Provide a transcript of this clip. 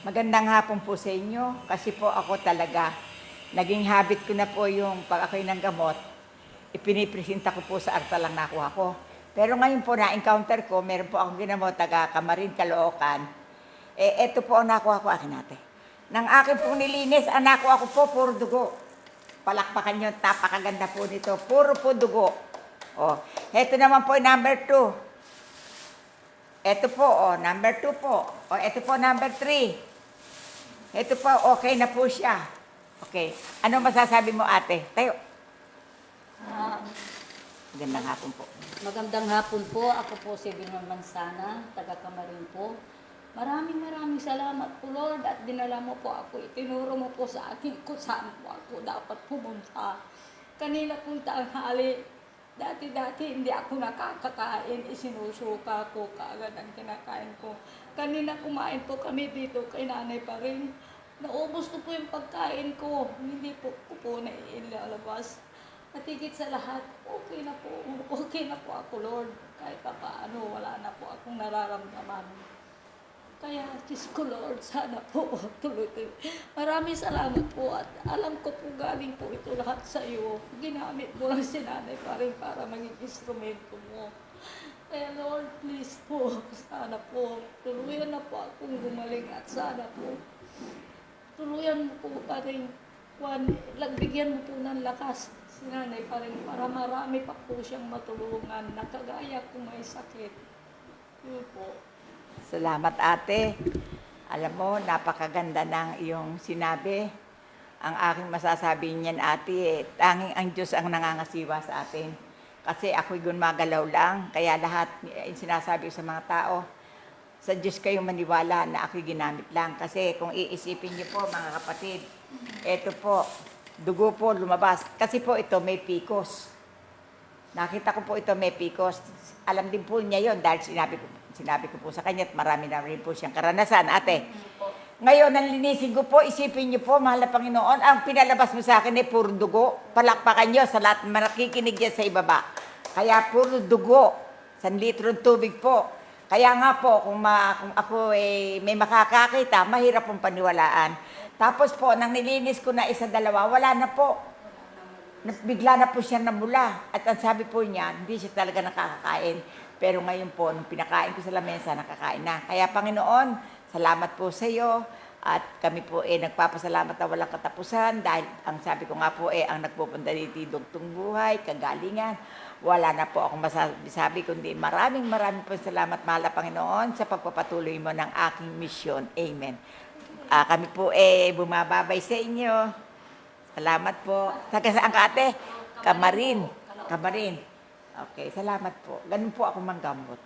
Magandang hapon po sa inyo kasi po ako talaga, naging habit ko na po yung pag ako'y ng gamot, ipinipresenta ko po sa akta lang nakuha ko. Pero ngayon po na-encounter ko, meron po akong ginamot, taga Camarin, Caloocan. Eto po ang nakuha ko, akin natin. Nang akin pong nilinis, ang nakuha ko po, puro dugo. Palakpakan nyo, napakaganda po nito, puro po dugo. Oh, eto naman po number 2. Ito po, number 2 po. Ito po, number 3. Ito po, okay na po siya. Okay. Ano masasabi mo, ate? Tayo. Magandang hapon po. Magandang hapon po. Ako po si Binor Mansana, taga Camarin po. Maraming salamat po, Lord, at dinala mo po ako. Itinuro mo po sa akin kung saan po ako dapat pumunta. Kanina pong tanghali, dati hindi ako nakakakain, isinusuka ko kaagad ang kinakain ko. Kanina kumain po kami dito kay nanay pa rin. Naubos ko po yung pagkain ko, hindi po ko nailalabas. At higit sa lahat, okay na po ako, Lord. Kahit pa paano, wala na po akong nararamdaman. Kaya, Diyos ko, Lord, sana po tuloy-tuloy. Maraming salamat po at alam ko po galing po ito lahat sa iyo. Ginamit mo lang si nanay pa rin para maging instrumento mo. Kaya Lord, please po, sana po, tuluyan na po akong gumaling at sana po, tuluyan mo po pa rin, bigyan mo po ng lakas si nanay pa rin para marami pa po siyang matulungan na kagaya kung may sakit. Yun po. Salamat, ate. Alam mo, napakaganda ng iyong sinabi. Ang aking masasabi niyan, ate, tanging ang Diyos ang nangangasiwa sa atin. Kasi ako'y gumagalaw lang, kaya lahat sinasabi ko sa mga tao, sa Diyos kayo maniwala na ako'y ginamit lang. Kasi kung iisipin niyo po, mga kapatid, eto po, dugo po lumabas. Kasi po ito may pikos. Nakita ko po ito may pikos. Alam din po niya yon dahil sinabi ko po sa kanya at marami na rin po siyang karanasan, ate. Ngayon, ang linisin ko po, isipin niyo po, mahal na Panginoon, ang pinalabas mo sa akin ay puro dugo. Palakpakan niyo sa lahat nakikinig yan sa ibaba. Kaya puro dugo, 1 litro tubig po. Kaya nga po, kung ako may makakakita, mahirap pong paniwalaan. Tapos po, nang nilinis ko na 1, 2, wala na po. Bigla na po siya namula. At ang sabi po niya, hindi siya talaga nakakakain. Pero ngayon po, nung pinakain ko sa lamesa, nakakain na. Kaya Panginoon, salamat po sa iyo. At kami po nagpapasalamat na walang katapusan. Dahil ang sabi ko nga po ang nagpupunta dito dugtong buhay, kagalingan. Wala na po akong masabi kundi maraming po salamat, mahal na Panginoon, sa pagpapatuloy mo ng aking misyon. Amen. Kami po bumababay sa inyo. Salamat po. Taga saan ka, ate? Camarin. Okay, salamat po. Ganun po ako manggamot.